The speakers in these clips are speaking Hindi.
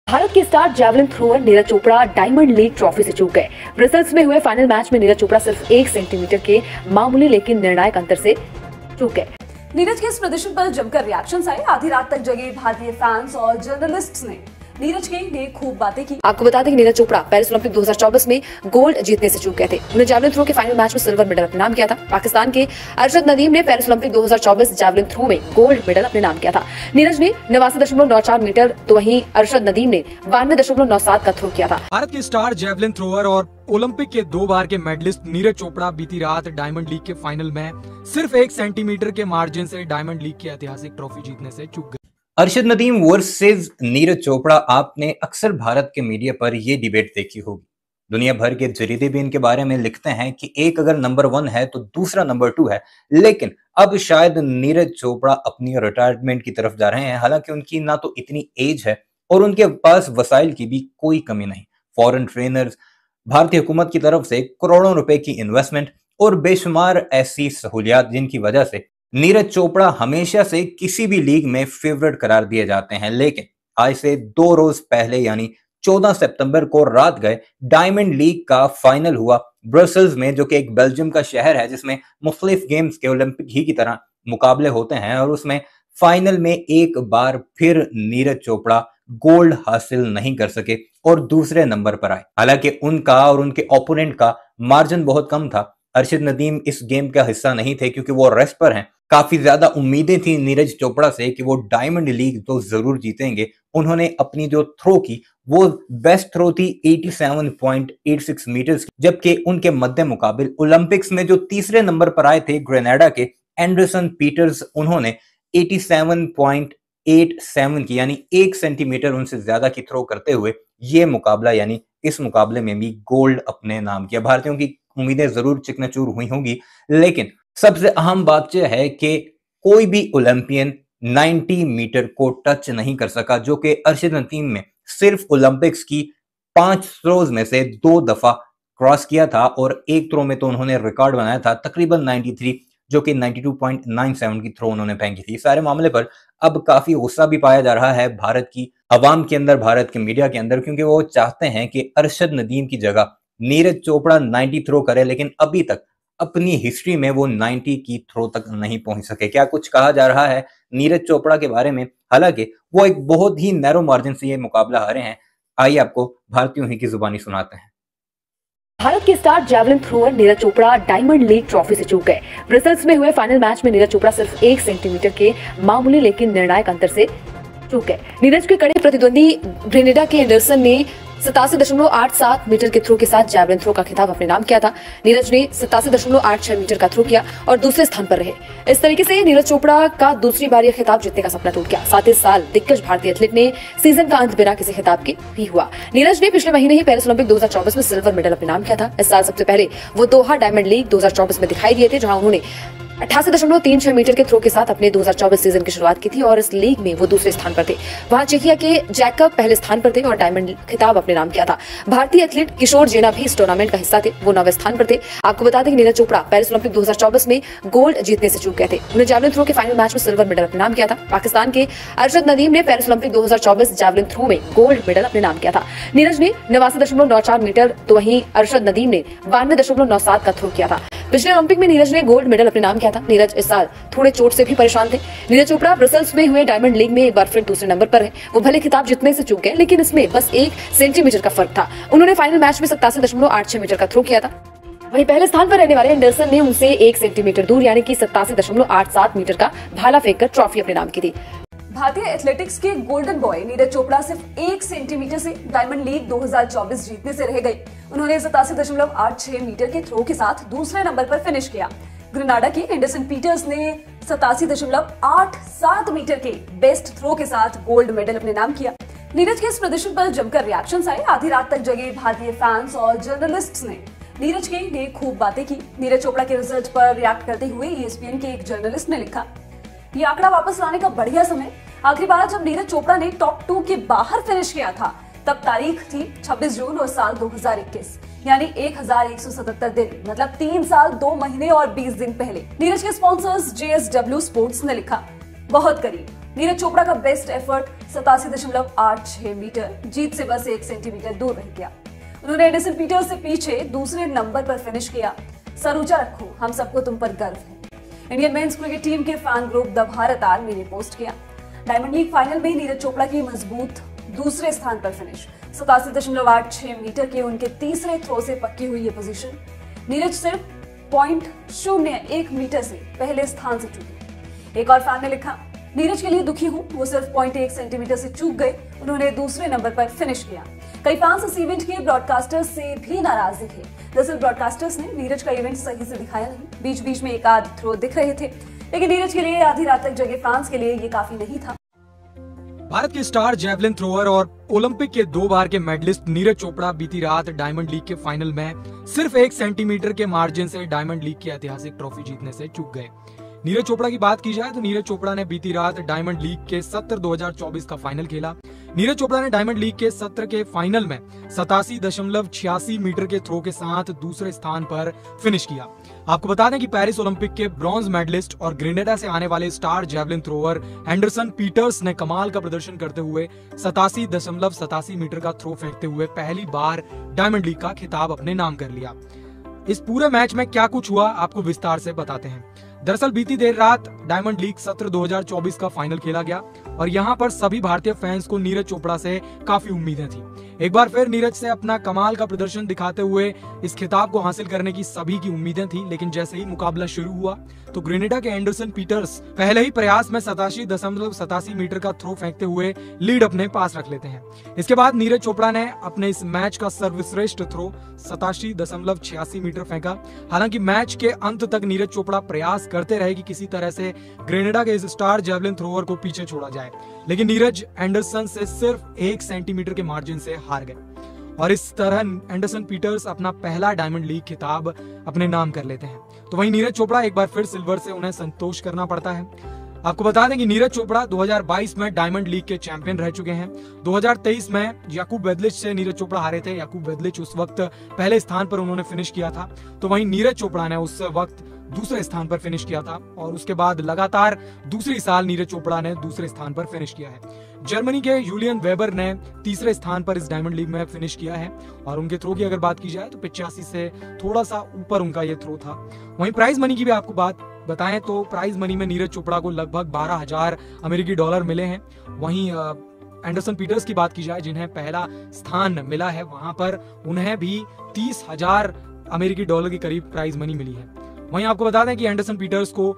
भारत के star javelin thrower Neeraj Chopra diamond league trophy से चूक गए। ब्रसेल्स में हुए फाइनल मैच में नीरज चोपड़ा सिर्फ 1 सेंटीमीटर के मामूली लेकिन निर्णायक अंतर से चूक गए। नीरज के इस प्रदर्शन पर जमकर रिएक्शंस आए। आधी रात तक जगे भारतीय फैंस और जर्नलिस्ट्स ने नीरज के लिए खूब बातें की। आपको बता दें कि नीरज चोपड़ा पेरिस ओलंपिक 2024 में गोल्ड जीतने से चूक गए थे। उन्हें जैवलिन थ्रो के फाइनल मैच में सिल्वर मेडल अपने नाम किया था। पाकिस्तान के अरशद नदीम ने पेरिस ओलंपिक 2024 जैवलिन थ्रो में गोल्ड मेडल अपने नाम किया था। नीरज ने 89.94 मीटर तो वहीं अरशद नदीम ने 92.97 का थ्रो किया था। भारत के स्टार जैवलिन थ्रोअर और ओलंपिक के 2 बार के मेडलिस्ट नीरज चोपड़ा बीती रात डायमंड लीग के फाइनल में सिर्फ 1 सेंटीमीटर के मार्जिन से डायमंड लीग की ऐतिहासिक ट्रॉफी जीतने से चूक गए। अरशद नदीम वर्सेस नीरज चोपड़ा। आपने अक्सर भारत के मीडिया पर यह डिबेट देखी होगी। दुनिया भर के जरीदे भी इनके बारे में लिखते हैं कि एक अगर नंबर 1 है तो दूसरा नंबर 2 है। लेकिन अब शायद नीरज चोपड़ा अपनी रिटायरमेंट की तरफ जा रहे हैं। हालांकि उनकी ना तो इतनी एज है और उनके पास वसाइल की भी कोई कमी नहीं। फॉरेन ट्रेनर्स, भारतीय हुकूमत की तरफ से करोड़ों रुपए की इन्वेस्टमेंट और बेशुमार ऐसी सहूलियात जिनकी वजह से नीरज चोपड़ा हमेशा से किसी भी लीग में फेवरेट करार दिए जाते हैं। लेकिन आज से 2 रोज पहले यानी 14 सितंबर को रात गए डायमंड लीग का फाइनल हुआ ब्रसेल्स में, जो कि एक बेल्जियम का शहर है जिसमें मुख्तलिफ गेम्स के ओलंपिक ही की तरह मुकाबले होते हैं। और उसमें फाइनल में एक बार फिर नीरज चोपड़ा गोल्ड हासिल नहीं कर सके और दूसरे नंबर पर आए। हालांकि उनका और उनके ओपोनेंट का मार्जिन बहुत कम था। अरशद नदीम इस गेम का हिस्सा नहीं थे क्योंकि वो रेस्ट पर हैं। काफी ज्यादा उम्मीदें थी नीरज चोपड़ा से कि वो डायमंड लीग तो जरूर जीतेंगे। उन्होंने अपनी जो थ्रो की वो बेस्ट थ्रो थी 87.86 मीटर, जबकि उनके मध्य मुकाबिल ओलंपिक्स में जो तीसरे नंबर पर आए थे ग्रेनाडा के एंडरसन पीटर्स, उन्होंने 87.87 की यानी 1 सेंटीमीटर उनसे ज्यादा की थ्रो करते हुए ये मुकाबला यानी इस मुकाबले में भी गोल्ड अपने नाम किया। भारतीयों की उम्मीदें जरूर चिकनाचूर हुई होंगी, लेकिन सबसे अहम बात यह है कि कोई भी ओलंपियन 90 मीटर को टच नहीं कर सका, जो कि अरशद नदीम में सिर्फ ओलंपिक्स की 5 थ्रोज में से 2 दफा क्रॉस किया था और एक थ्रो में तो उन्होंने रिकॉर्ड बनाया था तकरीबन 93, जो कि 92.97 की थ्रो उन्होंने फेंकी थी। सारे मामले पर अब काफी गुस्सा भी पाया जा रहा है भारत की अवाम के अंदर, भारत के मीडिया के अंदर, क्योंकि वो चाहते हैं कि अरशद नदीम की जगह नीरज चोपड़ा 90 थ्रो करे, लेकिन अभी तक अपनी हिस्ट्री में वो 90 की थ्रो तक नहीं पहुंच सके। क्या कुछ कहा जा रहा है नीरज चोपड़ा के बारे में, हालांकि वो एक बहुत ही नैरो मार्जिन से ये मुकाबला हारे हैं। आइए आपको भारतीयों ही की जुबानी सुनाते हैं। भारत के star javelin thrower Neeraj Chopra diamond league trophy से चूक गए। ब्रसेल्स में हुए फाइनल मैच में नीरज चोपड़ा सिर्फ 1 सेंटीमीटर के मामूली लेकिन निर्णायक अंतर से चूक गए। नीरज के कड़े प्रतिद्वंदी ग्रेनाडा के एंडरसन ने 87.87 मीटर के थ्रो के साथ जैवलिन थ्रो का खिताब अपने नाम किया था। नीरज ने 87.86 मीटर का थ्रो किया और दूसरे स्थान पर रहे। इस तरीके से नीरज चोपड़ा का दूसरी बार यह खिताब जीतने का सपना टूट गया। साथ ही साल दिग्गज भारतीय एथलीट ने सीजन का अंत बिना किसी खिताब के भी हुआ। नीरज ने पिछले महीने ही पेरिस ओलंपिक 2024 में सिल्वर मेडल अपने नाम किया था। इस साल सबसे पहले वो दोहा डायमंड लीग 2024 में दिखाई दिए थे, जहां उन्होंने 88.36 मीटर के थ्रो के साथ अपने 2024 सीजन की शुरुआत की थी और इस लीग में वो दूसरे स्थान पर थे। वहां चेकिया के जैकब पहले स्थान पर थे और डायमंड खिताब अपने नाम किया था। भारतीय एथलीट किशोर जेना भी इस टूर्नामेंट का हिस्सा थे, वो 9वें स्थान पर थे। आपको बता दें कि नीरज चोपड़ा पेरिस ओलंपिक 2024 में गोल्ड जीतने से चूक गए थे। उन्हें जैवलिन थ्रो के फाइनल मैच में सिल्वर मेडल अपने नाम किया था। पाकिस्तान के अरशद नदीम ने पेरिस ओलंपिक 2024 जैवलिन थ्रो में गोल्ड मेडल अपने नाम किया था। नीरज ने 89.94 मीटर तो वहीं अरशद नदीम ने 92.97 का थ्रो किया था। पिछले ओलंपिक में नीरज ने गोल्ड मेडल अपने नाम किया था। नीरज इस साल थोड़े चोट से भी परेशान थे। नीरज चोपड़ा ब्रसेल्स में हुए डायमंड लीग में एक बार फिर दूसरे नंबर पर है। वो भले खिताब जीतने से चूक गए, लेकिन इसमें बस 1 सेंटीमीटर का फर्क था। उन्होंने फाइनल मैच में 87.86 मीटर का थ्रो किया था। वहीं पहले स्थान पर रहने वाले एंडरसन ने उनसे 1 सेंटीमीटर दूर यानी कि 87.87 मीटर का भाला फेंककर ट्रॉफी अपने नाम की थी। भारतीय एथलेटिक्स के गोल्डन बॉय नीरज चोपड़ा सिर्फ 1 सेंटीमीटर से डायमंड लीग 2024 जीतने से रह गए। उन्होंने 87.86 मीटर के थ्रो के साथ दूसरे नंबर पर फिनिश किया। ग्रेनाडा के एंडरसन पीटर्स ने 87.87 मीटर के बेस्ट थ्रो के साथ गोल्ड मेडल अपने नाम किया। नीरज के इस प्रदर्शन पर जमकर रिएक्शंस आए। आधी रात तक जगे भारतीय फैंस और जर्नलिस्ट्स ने नीरज के लिए खूब बातें की। नीरज चोपड़ा के रिजल्ट पर रिएक्ट करते हुए ESPN के एक जर्नलिस्ट ने लिखा, ये आंकड़ा वापस लाने का बढ़िया समय। आखिरी बार जब नीरज चोपड़ा ने टॉप 2 के बाहर फिनिश किया था तब तारीख थी 26 जून और साल 2021, यानी 1177 दिन, मतलब 3 साल 2 महीने और 20 दिन पहले। नीरज के स्पॉन्सर्स JSW स्पोर्ट्स ने लिखा, बहुत करीब। नीरज चोपड़ा का बेस्ट एफर्ट 87.86 मीटर, जीत से बस 1 सेंटीमीटर दूर रह गया। उन्होंने एंडरसन पीटर्स से पीछे दूसरे नंबर पर फिनिश किया। सर ऊंचा रखो, हम सबको तुम पर गर्व है, इंडियन मेंस क्रिकेट टीम के fan group the Bharat army ने पोस्ट किया। डायमंड लीग फाइनल में नीरज चोपड़ा की मजबूत दूसरे स्थान पर फिनिश। 87.86 मीटर के उनके तीसरे थ्रो से पक्की हुई ये पोजीशन। नीरज सिर्फ 0.01 मीटर से पहले स्थान से चूके। एक और फैन ने लिखा, नीरज के लिए दुखी हूं, वो सिर्फ 0.1 सेंटीमीटर से चूक गए, उन्होंने दूसरे नंबर पर फिनिश किया। कई फैंस इस इवेंट के ब्रॉडकास्टर्स से भी नाराज दिखे। दरअसल ब्रॉडकास्टर्स ने नीरज का इवेंट सही से दिखाया नहीं, बीच बीच में एक आध थ्रो दिख रहे थे, लेकिन नीरज के लिए आधी रात तक जगे फैंस के लिए ये काफी नहीं था। भारत के स्टार जेवलिन थ्रोअर और ओलंपिक के 2 बार के मेडलिस्ट नीरज चोपड़ा बीती रात डायमंड लीग के फाइनल में सिर्फ 1 सेंटीमीटर के मार्जिन से डायमंड लीग की ऐतिहासिक ट्रॉफी जीतने से चूक गए। नीरज चोपड़ा की बात की जाए तो नीरज चोपड़ा ने बीती रात डायमंड लीग के सत्र 2024 का फाइनल खेला। नीरज चोपड़ा ने डायमंड लीग के सत्र के फाइनल में 87.86 मीटर के थ्रो के साथ दूसरे स्थान पर फिनिश किया। आपको बता दें कि पेरिस ओलंपिक के ब्रॉन्ज मेडलिस्ट और ग्रेनेडा से आने वाले star javelin thrower Anderson Peters ने कमाल का प्रदर्शन करते हुए 87.87 मीटर का थ्रो फेंकते हुए पहली बार डायमंड लीग का खिताब अपने नाम कर लिया। इस पूरे मैच में क्या कुछ हुआ आपको विस्तार से बताते हैं। दरअसल बीती देर रात डायमंड लीग सत्र 2024 का फाइनल खेला गया और यहाँ पर सभी भारतीय फैंस को नीरज चोपड़ा से काफी उम्मीदें थी। एक बार फिर नीरज से अपना कमाल का प्रदर्शन दिखाते हुए इस खिताब को हासिल करने की सभी की उम्मीदें थी, लेकिन जैसे ही मुकाबला शुरू हुआ तो ग्रेनेडा के एंडरसन पीटर्स पहले ही प्रयास में 87.87 मीटर का थ्रो फेंकते हुए लीड अपने पास रख लेते हैं। इसके बाद नीरज चोपड़ा ने अपने इस मैच का सर्वश्रेष्ठ थ्रो 87.86 मीटर फेंका। हालांकि मैच के अंत तक नीरज चोपड़ा प्रयास करते रहे कि किसी तरह से ग्रेनेडा के इस स्टार जेवलिन थ्रोअर को पीछे छोड़ा जाए, लेकिन नीरज एंडरसन से सिर्फ 1 सेंटीमीटर के मार्जिन से हार गए और इस तरह एंडरसन पीटर्स अपना पहला डायमंड लीग खिताब अपने नाम कर लेते हैं। तो वहीं नीरज चोपड़ा एक बार फिर सिल्वर से उन्हें संतोष करना पड़ता है। आपको बता दें कि नीरज चोपड़ा 2022 में डायमंड लीग के चैंपियन रह चुके हैं। 2023 में याकूब बेदलिच से नीरज चोपड़ा हारे थे। याकूब बेदलिच उस वक्त पहले स्थान पर उन्होंने फिनिश किया था, तो वहीं नीरज चोपड़ा ने उस वक्त दूसरे स्थान पर फिनिश किया था और उसके बाद लगातार दूसरी साल नीरज चोपड़ा ने दूसरे स्थान पर फिनिश किया है। जर्मनी के यूलियन वेबर ने तीसरे स्थान पर इस डायमंड लीग में फिनिश किया है और उनके थ्रो की अगर बात की जाए तो 85 से थोड़ा सा ऊपर उनका ये थ्रो था। वहीं प्राइज मनी की भी आपको बात बताएं तो प्राइज मनी में नीरज चोपड़ा को लगभग 12,000 अमेरिकी डॉलर मिले हैं। वहीं एंडरसन पीटर्स की बात की जाए जिन्हें पहला स्थान मिला है, वहां पर उन्हें भी 30,000 अमेरिकी डॉलर के करीब प्राइज मनी मिली है। वहीं आपको बता दें कि एंडरसन पीटर्स को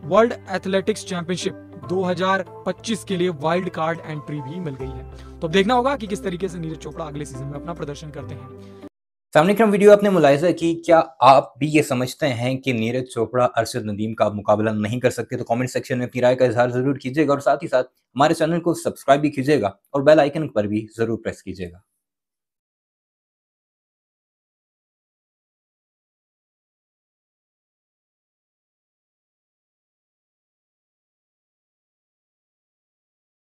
वर्ल्ड एथलेटिक्स चैंपियनशिप 2025 के लिए वाइल्ड कार्ड एंट्री भी मिल गई है। तो अब देखना होगा कि किस तरीके से नीरज चोपड़ा अगले सीजन में अपना प्रदर्शन करते हैं। सामने क्रम वीडियो आपने मुलाहिजा की, क्या आप भी ये समझते हैं कि नीरज चोपड़ा अरशद नदीम का मुकाबला नहीं कर सकते? तो कमेंट सेक्शन में अपनी राय का इजहार जरूर कीजिएगा और साथ ही साथ हमारे चैनल को सब्सक्राइब भी कीजिएगा और बेल आइकन पर भी जरूर प्रेस कीजिएगा।